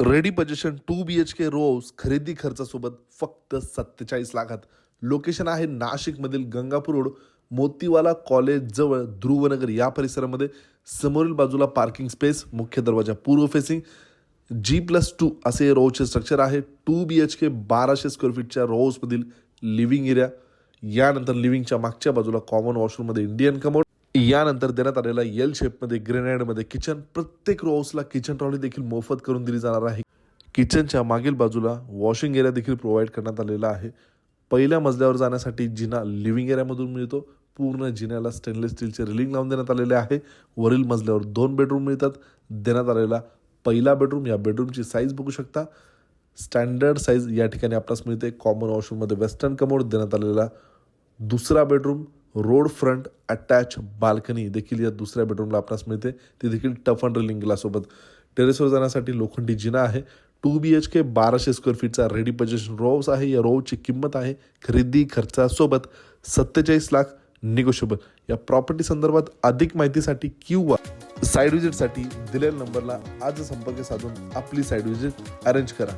Ready position 2 BHK row house खरेदी खर्चासोबत फक्त 47 लाखात. लोकेशन आहे नाशिकमधील गंगापूर रोड, मोतीवाला कॉलेज जवळ ध्रुवनगर या परिसरामध्ये. समोरील बाजूला पार्किंग स्पेस, मुख्य दरवाजा पूर्व फेसिंग, G+2 असे रोचे स्ट्रक्चर आहे. 2 BHK 1200 स्क्वेअर फीटच्या रो हाऊसमधील लिव्हिंग एरिया. यानंतर लिव्हिंगच्या मागच्या बाजूला कॉमन वॉशरूममध्ये इंडियन कमोड. यानंतर देण्यात आलेला एल शेपमध्ये ग्रेनाइडमध्ये किचन. प्रत्येक रो हाऊसला किचन ट्रॉली देखील मोफत करून दिली जाणार आहे. किचनच्या मागील बाजूला वॉशिंग एरिया देखील प्रोव्हाइड करण्यात आलेला आहे. पहिल्या मजल्यावर जाण्यासाठी जिना लिव्हिंग एरियामधून मिळतो. पूर्ण जिन्याला स्टेनलेस स्टीलचे रिलिंग लावून देण्यात आलेले आहे. वरील मजल्यावर 2 बेडरूम मिळतात. देण्यात आलेला पहिला बेडरूम, या बेडरूमची साईज बघू शकता. स्टँडर्ड साईज या ठिकाणी आपल्यास मिळते. कॉमन वॉशरूममध्ये वेस्टर्न कमोड. देण्यात आलेला दुसरा bedroom, road front attach balcony देखील या दुसऱ्या बेडरूमला आपल्यास मिळते. ती देखील टफ अँड रिलिंग ग्लाससोबत. टेरेसवर जाण्यासाठी लोखंडी जिना आहे. 2 BHK 1200 स्क्वेअर फीटचा रेडी पोझिशन रो हाऊस आहे. या रो हाऊसची किंमत आहे खरेदी खर्चासोबत 47 लाख निगोशिएबल. या प्रॉपर्टी संदर्भात अधिक माहितीसाठी किंवा साईड व्हिजिटसाठी दिलेल्या नंबरला आज संपर्क साधून आपली साईड व्हिजिट अरेंज करा.